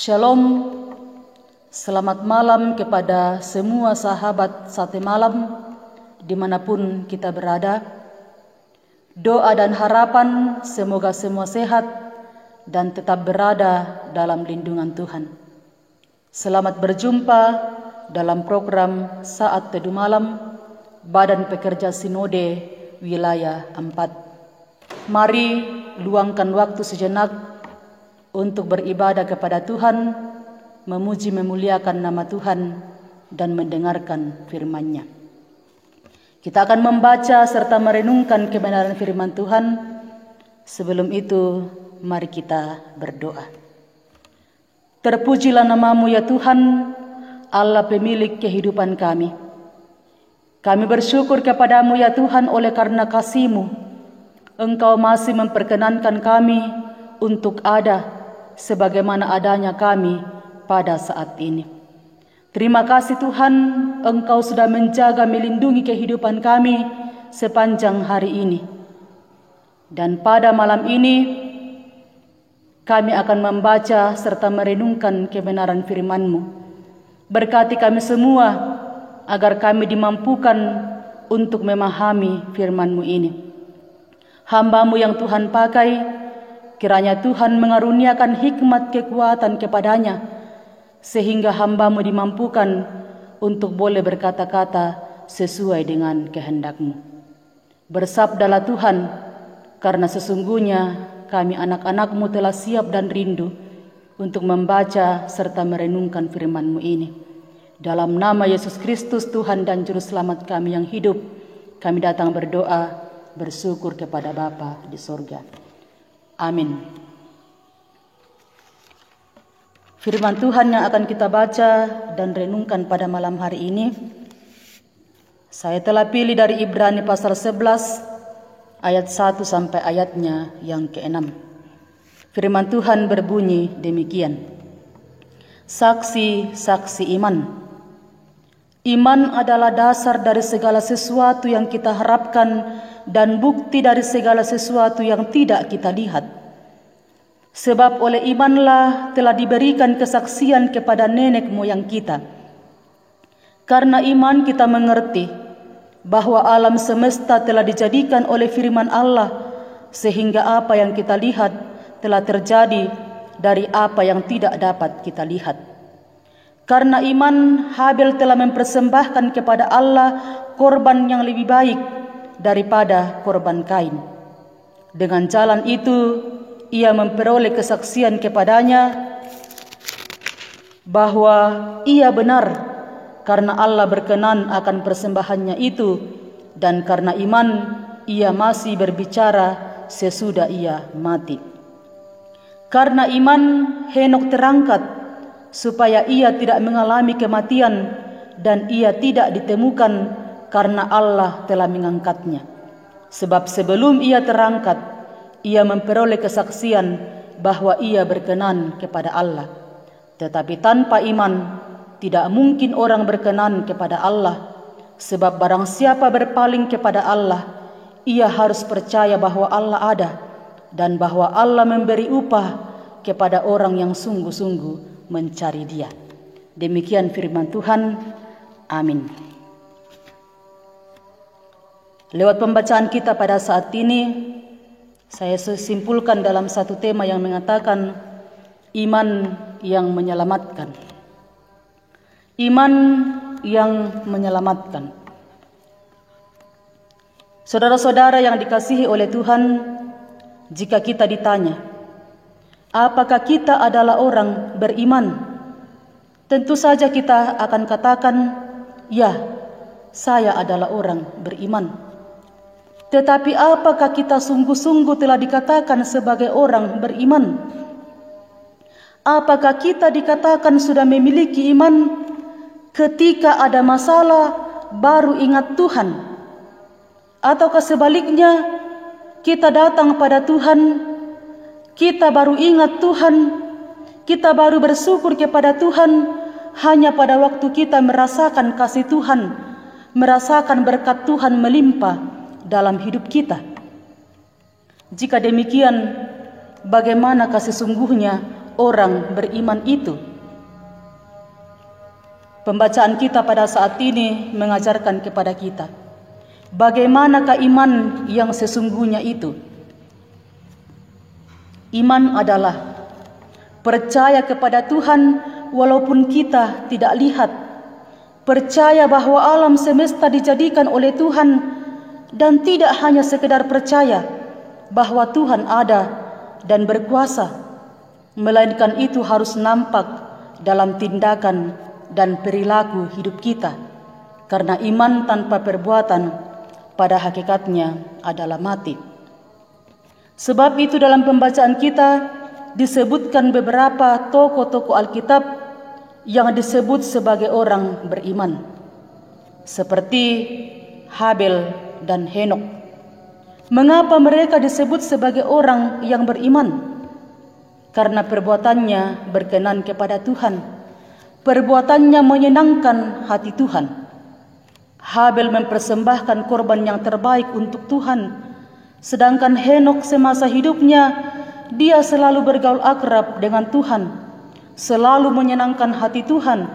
Shalom, selamat malam kepada semua sahabat Sate Malam dimanapun kita berada. Doa dan harapan semoga semua sehat dan tetap berada dalam lindungan Tuhan. Selamat berjumpa dalam program Saat Teduh Malam Badan Pekerja Sinode Wilayah 4. Mari luangkan waktu sejenak untuk beribadah kepada Tuhan, memuji memuliakan nama Tuhan, dan mendengarkan firman-Nya. Kita akan membaca serta merenungkan kebenaran firman Tuhan. Sebelum itu, mari kita berdoa. Terpujilah nama-Mu ya Tuhan, Allah pemilik kehidupan kami. Kami bersyukur kepada-Mu ya Tuhan oleh karena kasih-Mu. Engkau masih memperkenankan kami untuk ada sebagaimana adanya kami pada saat ini. Terima kasih Tuhan, Engkau sudah menjaga melindungi kehidupan kami sepanjang hari ini. Dan pada malam ini kami akan membaca serta merenungkan kebenaran firman-Mu. Berkati kami semua agar kami dimampukan untuk memahami firman-Mu ini. Hamba-Mu yang Tuhan pakai, kiranya Tuhan mengaruniakan hikmat kekuatan kepadanya, sehingga hamba-Mu dimampukan untuk boleh berkata-kata sesuai dengan kehendak-Mu. Bersabdalah Tuhan, karena sesungguhnya kami anak-anak-Mu telah siap dan rindu untuk membaca serta merenungkan firman-Mu ini. Dalam nama Yesus Kristus Tuhan dan Juru Selamat kami yang hidup, kami datang berdoa, bersyukur kepada Bapa di sorga. Amin. Firman Tuhan yang akan kita baca dan renungkan pada malam hari ini, saya telah pilih dari Ibrani pasal 11 ayat 1 sampai ayatnya yang ke-6. Firman Tuhan berbunyi demikian. Saksi-saksi iman. Iman adalah dasar dari segala sesuatu yang kita harapkan dan bukti dari segala sesuatu yang tidak kita lihat. Sebab oleh imanlah telah diberikan kesaksian kepada nenek moyang kita. Karena iman kita mengerti bahwa alam semesta telah dijadikan oleh firman Allah, sehingga apa yang kita lihat telah terjadi dari apa yang tidak dapat kita lihat. Karena iman, Habel telah mempersembahkan kepada Allah korban yang lebih baik daripada korban Kain. Dengan jalan itu, ia memperoleh kesaksian kepadanya bahwa ia benar karena Allah berkenan akan persembahannya itu, dan karena iman ia masih berbicara sesudah ia mati. Karena iman, Henok terangkat supaya ia tidak mengalami kematian, dan ia tidak ditemukan karena Allah telah mengangkatnya. Sebab sebelum ia terangkat, ia memperoleh kesaksian bahwa ia berkenan kepada Allah. Tetapi tanpa iman, tidak mungkin orang berkenan kepada Allah. Sebab barang siapa berpaling kepada Allah, ia harus percaya bahwa Allah ada, dan bahwa Allah memberi upah kepada orang yang sungguh-sungguh mencari Dia. Demikian firman Tuhan. Amin. Lewat pembacaan kita pada saat ini, saya simpulkan dalam satu tema yang mengatakan iman yang menyelamatkan. Iman yang menyelamatkan. Saudara-saudara yang dikasihi oleh Tuhan, jika kita ditanya, apakah kita adalah orang beriman? Tentu saja kita akan katakan, ya, saya adalah orang beriman. Tetapi apakah kita sungguh-sungguh telah dikatakan sebagai orang beriman? Apakah kita dikatakan sudah memiliki iman ketika ada masalah baru ingat Tuhan? Ataukah sebaliknya, kita datang pada Tuhan, kita baru ingat Tuhan, kita baru bersyukur kepada Tuhan hanya pada waktu kita merasakan kasih Tuhan, merasakan berkat Tuhan melimpah dalam hidup kita? Jika demikian, bagaimana kasih sungguhnya orang beriman itu? Pembacaan kita pada saat ini mengajarkan kepada kita bagaimanakah iman yang sesungguhnya itu. Iman adalah percaya kepada Tuhan walaupun kita tidak lihat, percaya bahwa alam semesta dijadikan oleh Tuhan, dan tidak hanya sekedar percaya bahwa Tuhan ada dan berkuasa, melainkan itu harus nampak dalam tindakan dan perilaku hidup kita, karena iman tanpa perbuatan pada hakikatnya adalah mati. Sebab itu dalam pembacaan kita disebutkan beberapa tokoh-tokoh Alkitab yang disebut sebagai orang beriman, seperti Habel dan Henok. Mengapa mereka disebut sebagai orang yang beriman? Karena perbuatannya berkenan kepada Tuhan. Perbuatannya menyenangkan hati Tuhan. Habel mempersembahkan korban yang terbaik untuk Tuhan, sedangkan Henok semasa hidupnya dia selalu bergaul akrab dengan Tuhan, selalu menyenangkan hati Tuhan.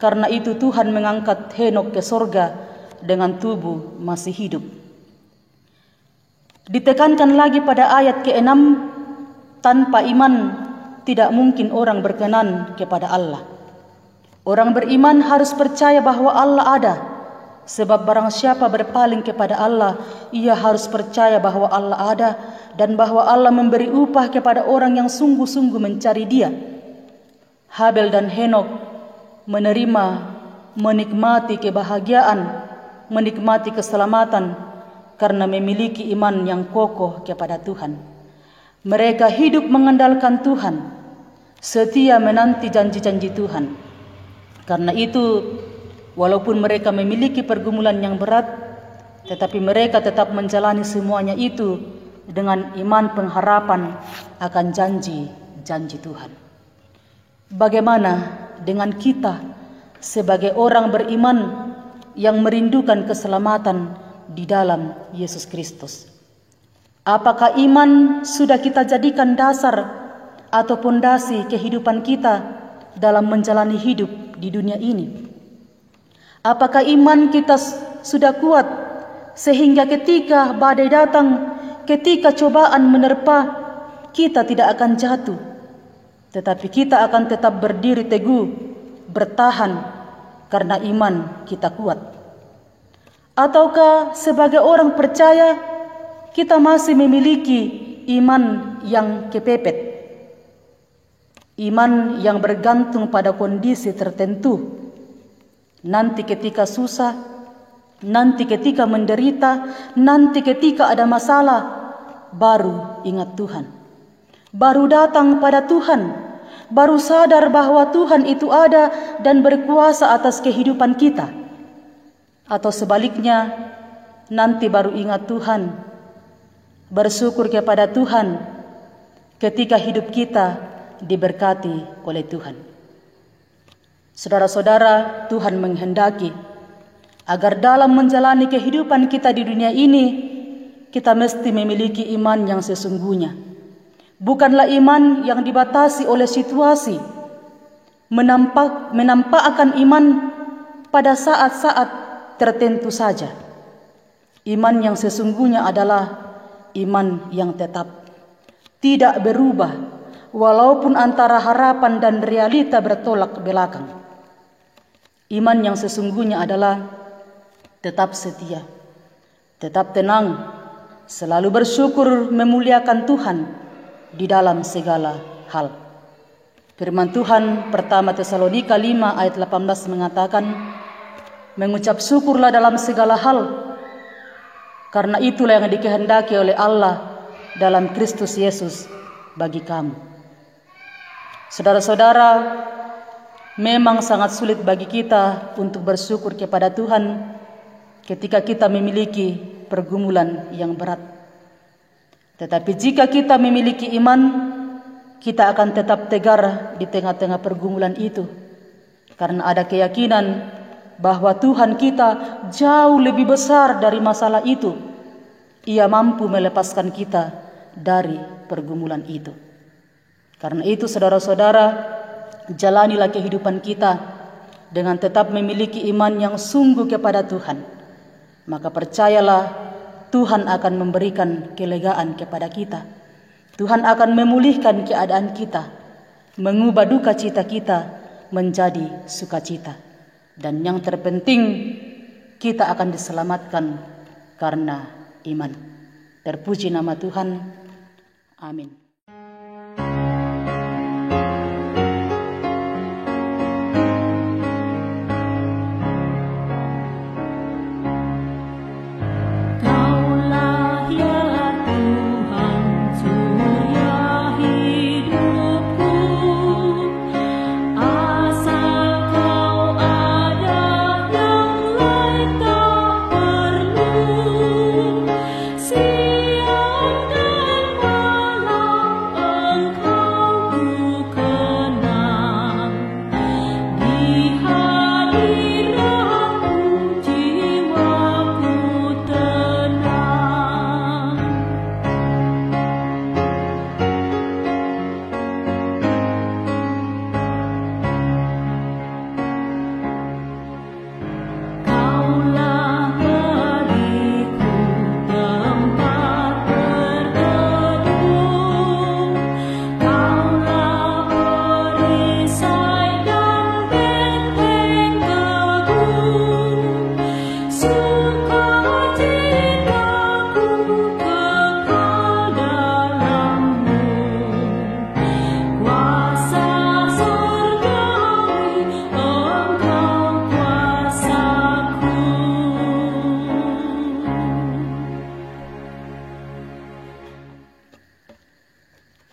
Karena itu Tuhan mengangkat Henok ke sorga dengan tubuh masih hidup. Ditekankan lagi pada ayat ke-6, tanpa iman tidak mungkin orang berkenan kepada Allah. Orang beriman harus percaya bahwa Allah ada, sebab barang siapa berpaling kepada Allah, ia harus percaya bahwa Allah ada dan bahwa Allah memberi upah kepada orang yang sungguh-sungguh mencari Dia. Habel dan Henok menerima, menikmati kebahagiaan, menikmati keselamatan karena memiliki iman yang kokoh kepada Tuhan. Mereka hidup mengandalkan Tuhan, setia menanti janji-janji Tuhan. Karena itu, walaupun mereka memiliki pergumulan yang berat, tetapi mereka tetap menjalani semuanya itu dengan iman pengharapan akan janji-janji Tuhan. Bagaimana dengan kita sebagai orang beriman yang merindukan keselamatan di dalam Yesus Kristus? Apakah iman sudah kita jadikan dasar atau pondasi kehidupan kita dalam menjalani hidup di dunia ini? Apakah iman kita sudah kuat sehingga ketika badai datang, ketika cobaan menerpa, kita tidak akan jatuh, tetapi kita akan tetap berdiri teguh, bertahan karena iman kita kuat? Ataukah sebagai orang percaya kita masih memiliki iman yang kepepet, iman yang bergantung pada kondisi tertentu? Nanti ketika susah, nanti ketika menderita, nanti ketika ada masalah, baru ingat Tuhan, baru datang pada Tuhan, baru sadar bahwa Tuhan itu ada dan berkuasa atas kehidupan kita. Atau sebaliknya, nanti baru ingat Tuhan, bersyukur kepada Tuhan ketika hidup kita diberkati oleh Tuhan. Saudara-saudara, Tuhan menghendaki agar dalam menjalani kehidupan kita di dunia ini, kita mesti memiliki iman yang sesungguhnya. Bukanlah iman yang dibatasi oleh situasi, menampakkan iman pada saat-saat tertentu saja. Iman yang sesungguhnya adalah iman yang tetap, tidak berubah, walaupun antara harapan dan realita bertolak belakang. Iman yang sesungguhnya adalah tetap setia, tetap tenang, selalu bersyukur, memuliakan Tuhan di dalam segala hal. Firman Tuhan pertama Tesalonika 5 ayat 18 mengatakan, mengucap syukurlah dalam segala hal, karena itulah yang dikehendaki oleh Allah dalam Kristus Yesus bagi kamu. Saudara-saudara, memang sangat sulit bagi kita untuk bersyukur kepada Tuhan ketika kita memiliki pergumulan yang berat. Tetapi jika kita memiliki iman, kita akan tetap tegar di tengah-tengah pergumulan itu, karena ada keyakinan bahwa Tuhan kita jauh lebih besar dari masalah itu. Ia mampu melepaskan kita dari pergumulan itu. Karena itu saudara-saudara, jalanilah kehidupan kita dengan tetap memiliki iman yang sungguh kepada Tuhan. Maka percayalah, Tuhan akan memberikan kelegaan kepada kita. Tuhan akan memulihkan keadaan kita, mengubah duka cita kita menjadi sukacita. Dan yang terpenting, kita akan diselamatkan karena iman. Terpuji nama Tuhan. Amin.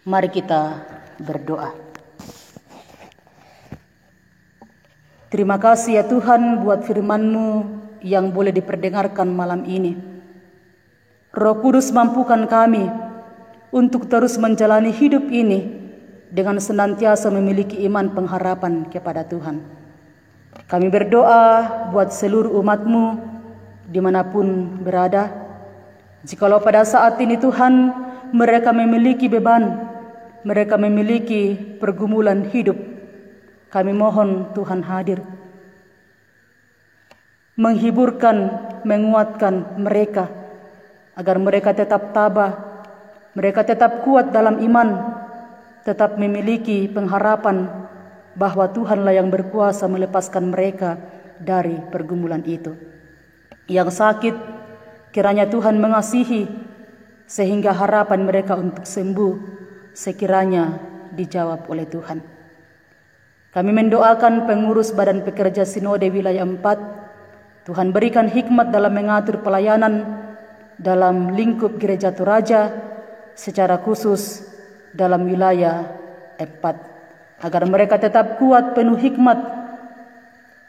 Mari kita berdoa. Terima kasih ya Tuhan buat firman-Mu yang boleh diperdengarkan malam ini. Roh Kudus mampukan kami untuk terus menjalani hidup ini dengan senantiasa memiliki iman pengharapan kepada Tuhan. Kami berdoa buat seluruh umat-Mu dimanapun berada. Jikalau pada saat ini Tuhan mereka memiliki beban, mereka memiliki pergumulan hidup, kami mohon Tuhan hadir, menghiburkan, menguatkan mereka, agar mereka tetap tabah, mereka tetap kuat dalam iman, tetap memiliki pengharapan bahwa Tuhanlah yang berkuasa melepaskan mereka dari pergumulan itu. Yang sakit, kiranya Tuhan mengasihi, sehingga harapan mereka untuk sembuh sekiranya dijawab oleh Tuhan. Kami mendoakan pengurus Badan Pekerja Sinode Wilayah 4, Tuhan berikan hikmat dalam mengatur pelayanan dalam lingkup Gereja Toraja, secara khusus dalam wilayah 4, agar mereka tetap kuat penuh hikmat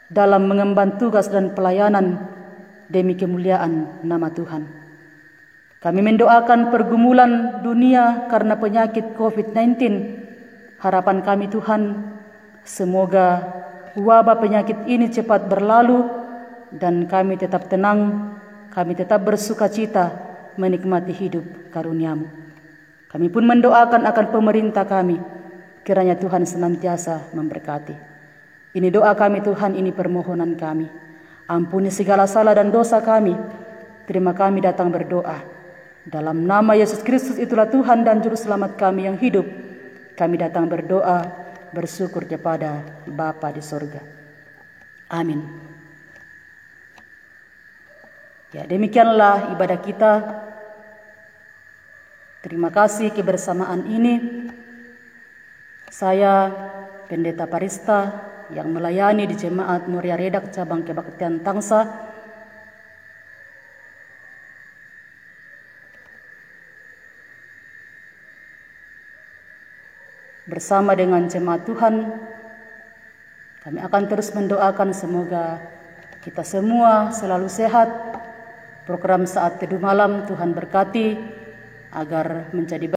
dalam mengemban tugas dan pelayanan demi kemuliaan nama Tuhan. Kami mendoakan pergumulan dunia karena penyakit COVID-19. Harapan kami Tuhan, semoga wabah penyakit ini cepat berlalu dan kami tetap tenang, kami tetap bersukacita menikmati hidup karunia-Mu. Kami pun mendoakan akan pemerintah kami, kiranya Tuhan senantiasa memberkati. Ini doa kami Tuhan, ini permohonan kami. Ampuni segala salah dan dosa kami. Terima kami datang berdoa. Dalam nama Yesus Kristus, itulah Tuhan dan Juru Selamat kami yang hidup. Kami datang berdoa, bersyukur kepada Bapa di sorga. Amin. Ya, demikianlah ibadah kita. Terima kasih kebersamaan ini. Saya Pendeta Parista yang melayani di Jemaat Muria Redak Cabang Kebaktian Tangsa. Bersama dengan jemaat Tuhan, kami akan terus mendoakan semoga kita semua selalu sehat. Program Saat Teduh Malam Tuhan berkati agar menjadi